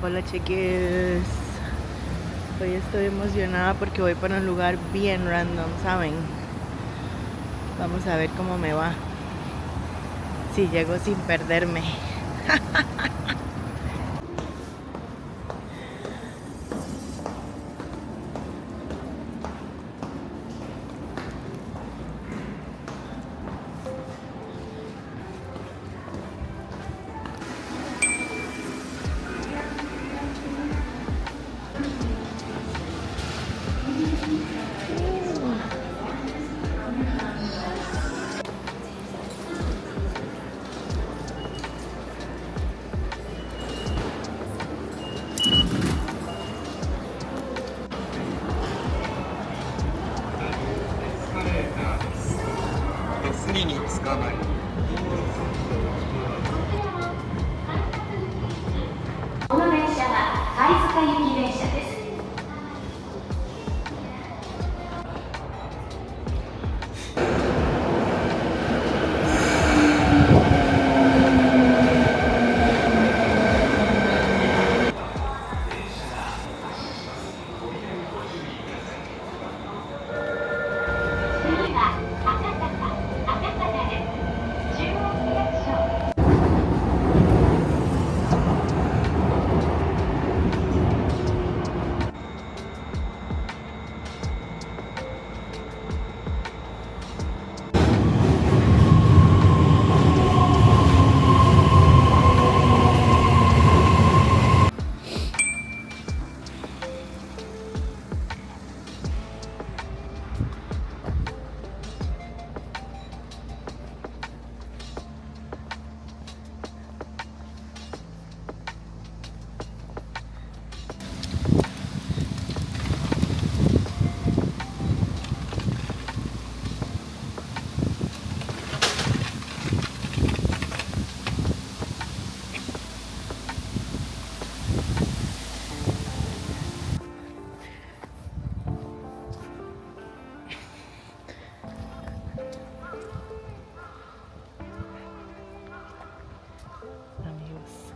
Hola chiquis, hoy estoy emocionada porque voy para un lugar bien random, ¿saben? Vamos a ver cómo me va, si llego sin perderme. Amigos,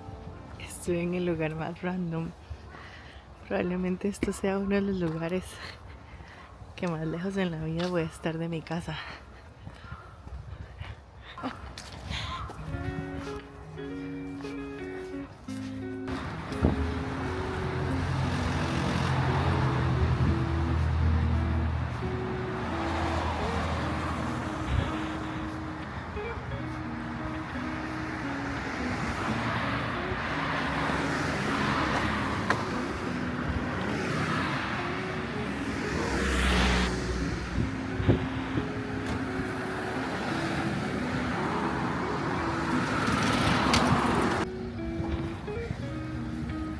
estoy en el lugar más random. Probablemente esto sea uno de los lugares que más lejos en la vida voy a estar de mi casa.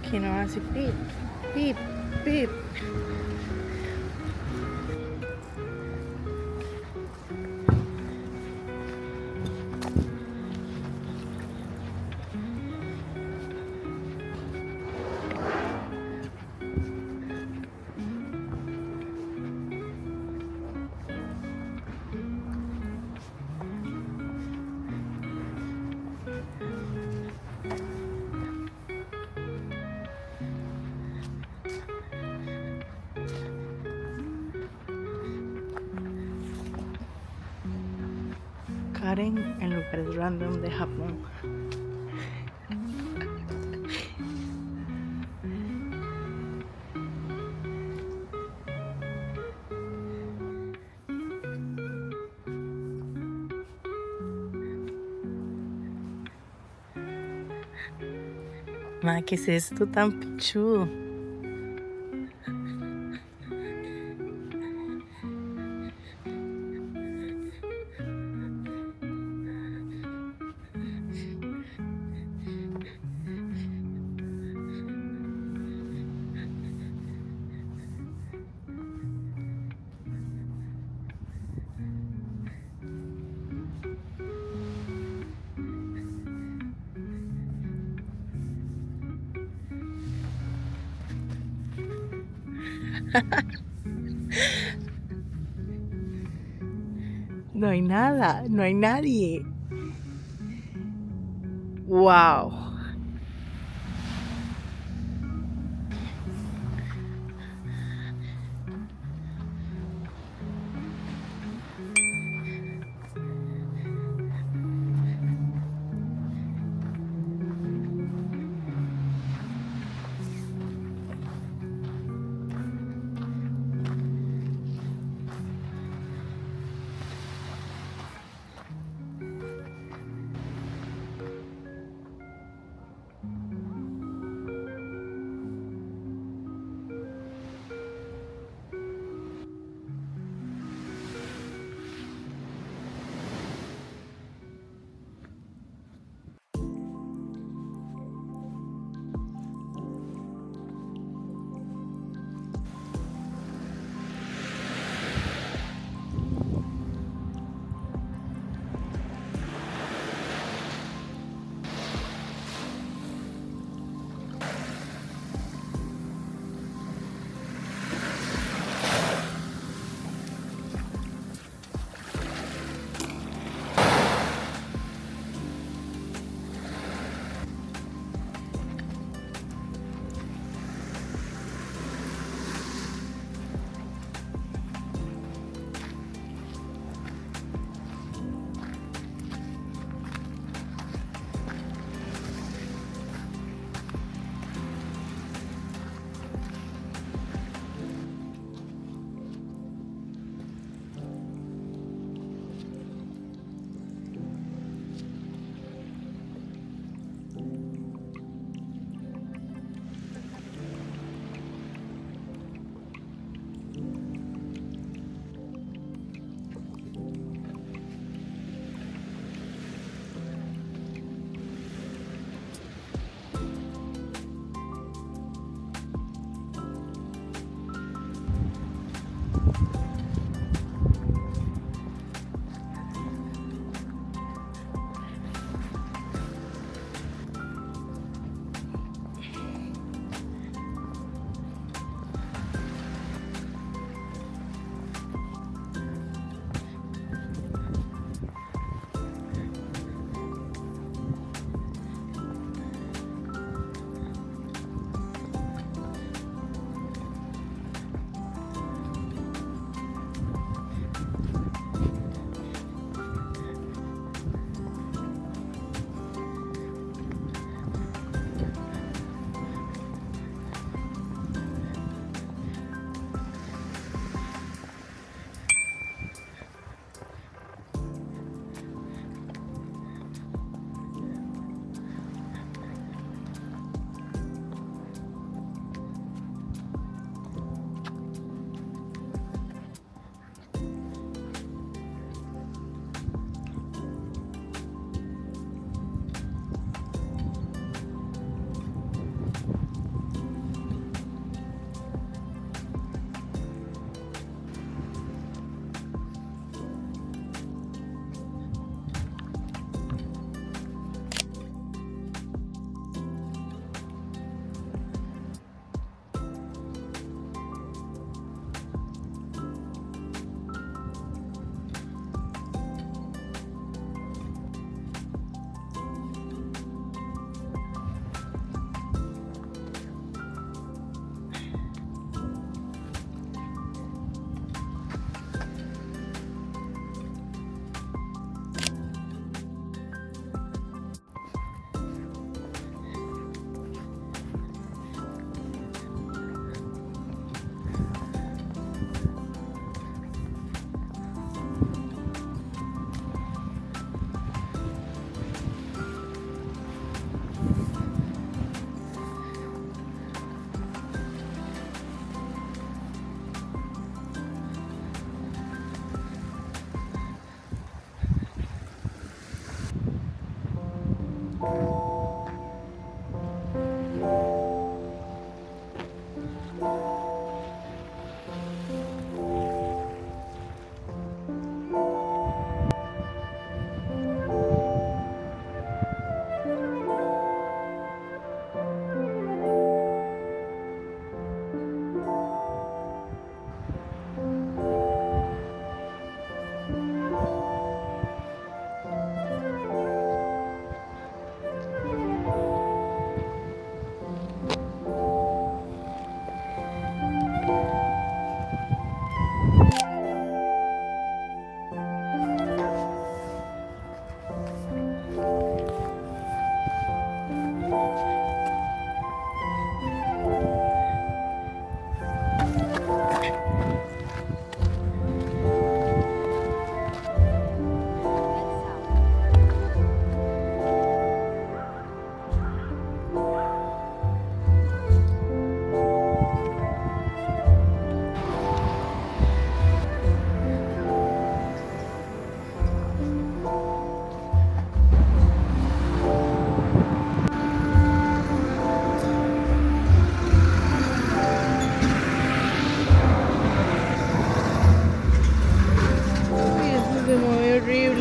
Aquí no hace pip, pip, pip. Karen en lugares random de Japón. Ma, ¿qué es esto tan pichudo? No hay nada, no hay nadie. Wow.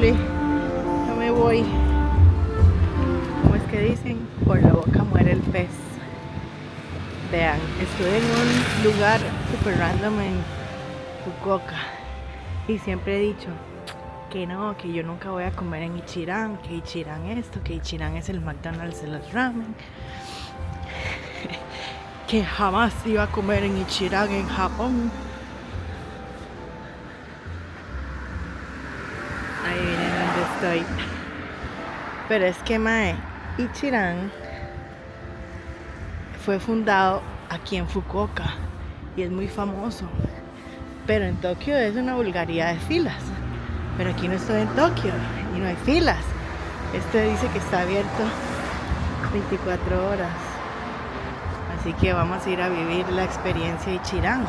imposible. No me voy. ¿Cómo es que dicen? Por la boca muere el pez. Vean, estuve en un lugar super random en Fukuoka y siempre he dicho que no, que yo nunca voy a comer en Ichiran, que Ichiran esto, que Ichiran es el McDonald's de los ramen, que jamás iba a comer en Ichiran en Japón. Ahí miren dónde estoy. Pero es que mae, Ichiran fue fundado aquí en Fukuoka y es muy famoso. Pero en Tokio es una vulgaridad de filas. Pero aquí no estoy en Tokio y no hay filas. Este dice que está abierto 24 horas. Así que vamos a ir a vivir la experiencia Ichiran.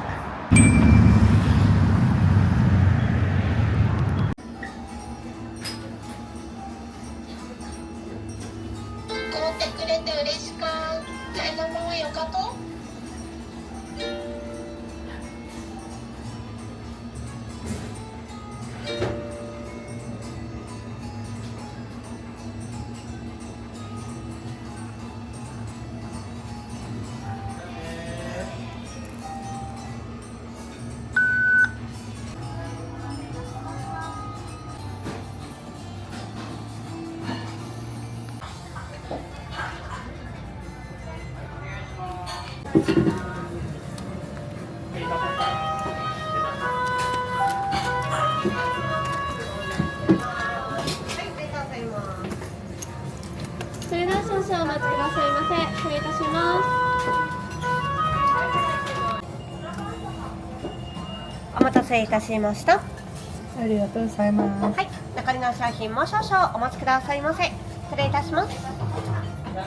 Arigatou gozaimasu. はい、残りの商品も少々お待ちくださいませ。失礼いたします。幸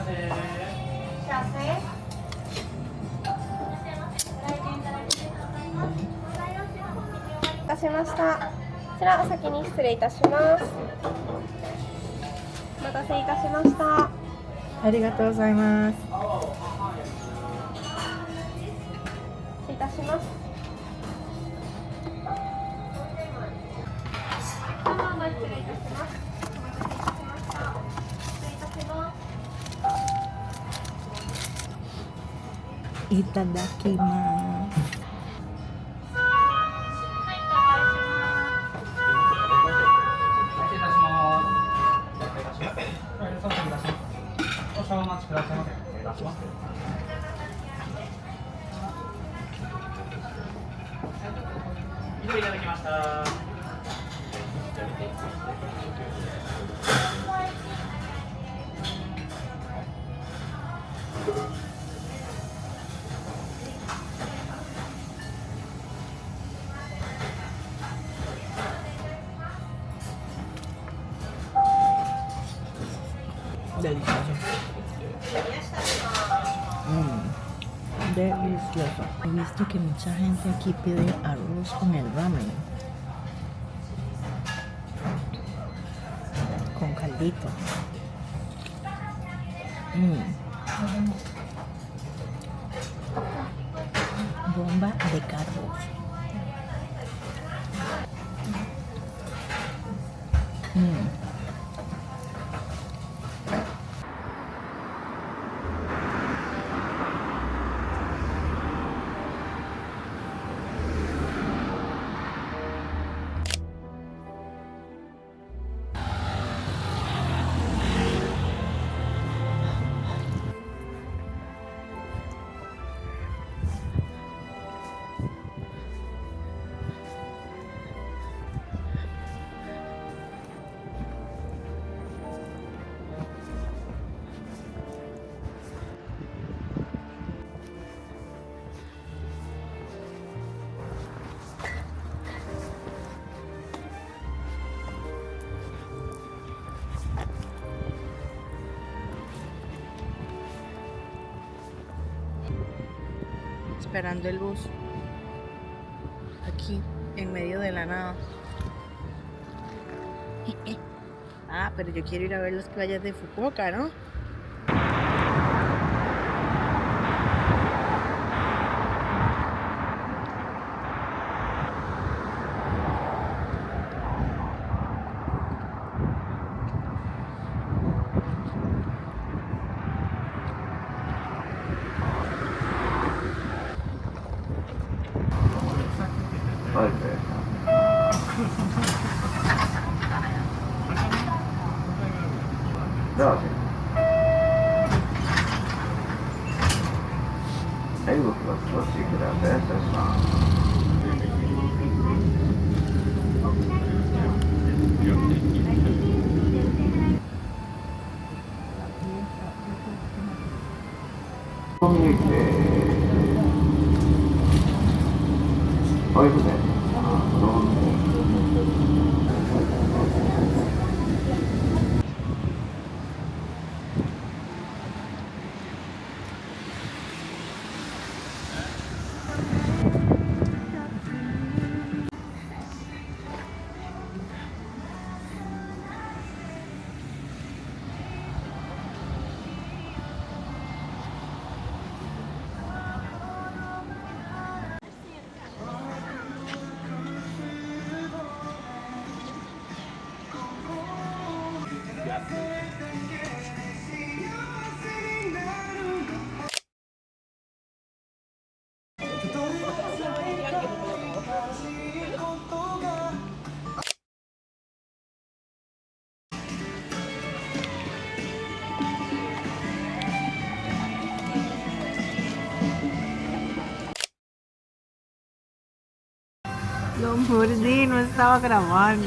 せ。いたしました。こちらお先に失礼いたします。お待たせいたしました。ありがとうございます。失礼いたします。失礼いたします。お待たせいたしました。失礼いたします。いただきます。少々お待ちくださいませ。失礼いたします。以上いただきました。Delicioso. Delicioso. He visto que mucha gente aquí pide arroz con el ramen. Con caldito. Bomba de carbos. Esperando el bus aquí en medio de la nada. Ah, pero yo quiero ir a ver las playas de Fukuoka, ¿no? どうぞ。はい、僕は少しください。失礼します。はい、ごめん。Lo mordí, no estaba grabando.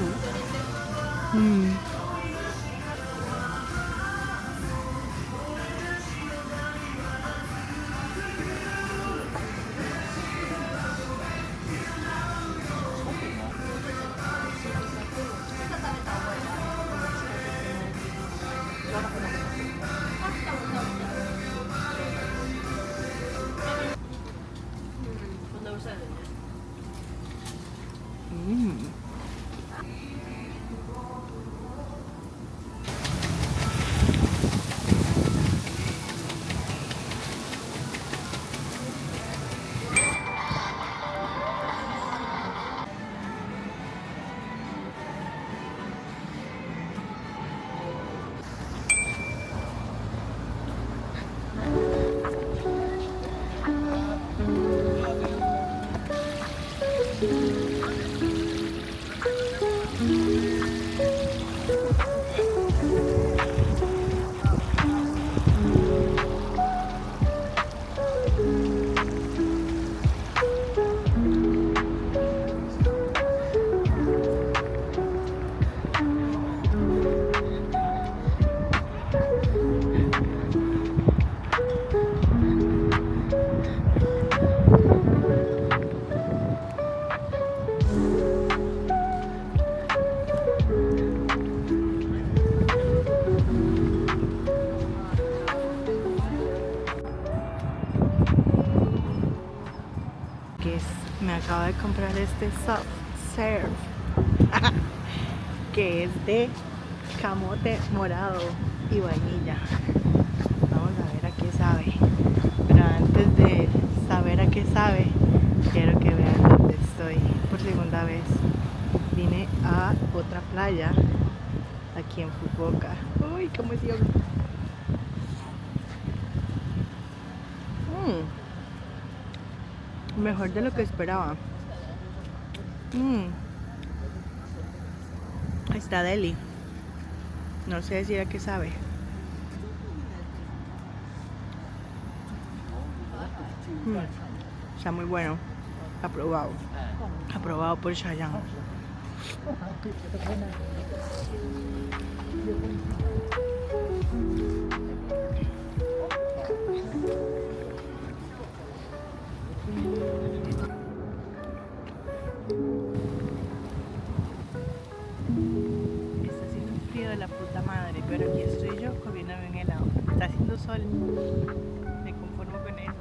Me acabo de comprar este soft serve que es de camote morado y vainilla. Vamos a ver a qué sabe. Pero antes de saber a qué sabe, quiero que vean dónde estoy por segunda vez. Vine a otra playa aquí en Fukuoka. ¡Uy, qué emoción! Mejor de lo que esperaba. Está deli. No sé decir a qué sabe. Está muy bueno. Aprobado. Aprobado por Chayanne. Está haciendo un frío de la puta madre, pero aquí estoy yo comiéndome un helado. Está haciendo sol. Me conformo con eso.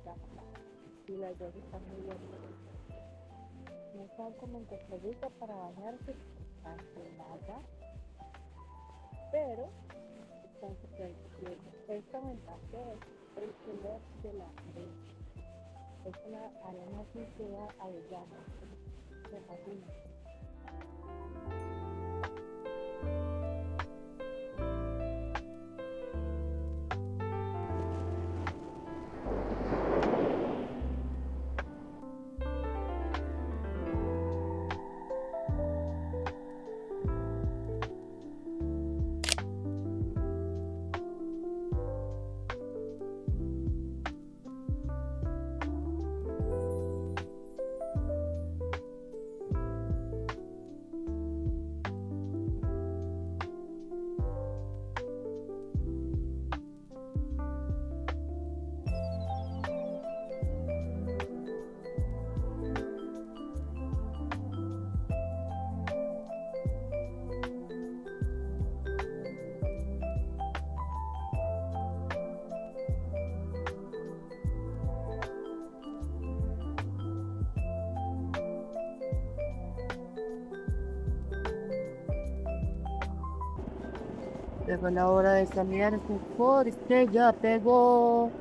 bonita. Y las dos están muy bonitas. No están como en Costa Rica para bañarse, nada, pero están súper bien. Esta ventaja es el color de la arena. Es una arena así queda avellana. Me fascina. Llegó la hora de cambiarse porque ya pegó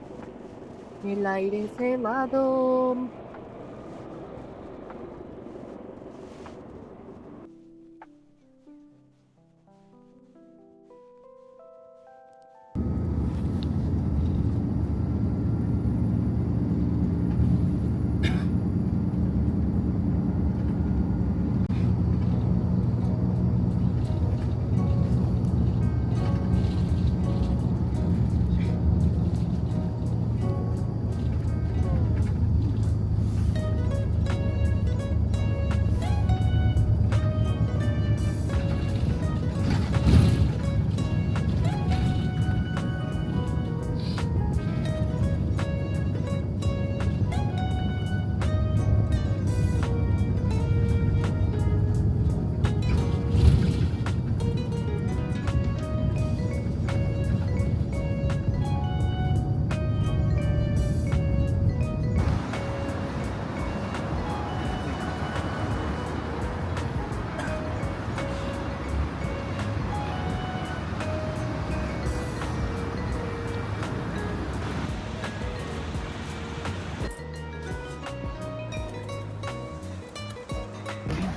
el aire helado.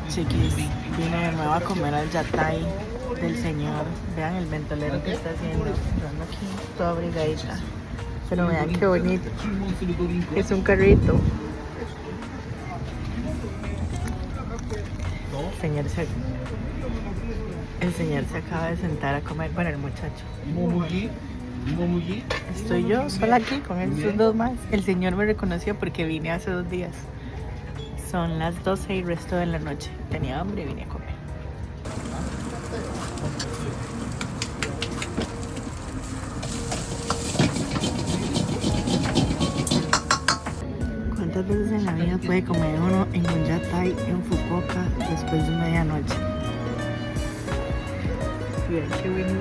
Chiquis, vine de nuevo a comer al yatay del señor. Vean el ventolero que está haciendo. Yo ando aquí toda abrigadita. Pero vean qué bonito. Es un carrito. El señor se acaba de sentar a comer. Bueno, el muchacho. Estoy yo sola aquí con esos dos más. El señor me reconoció porque vine hace 2 días. Son las 12 y resto de la noche. Tenía hambre y vine a comer. ¿Cuántas veces en la vida puede comer uno en un yatay en Fukuoka después de medianoche? Miren qué bonito.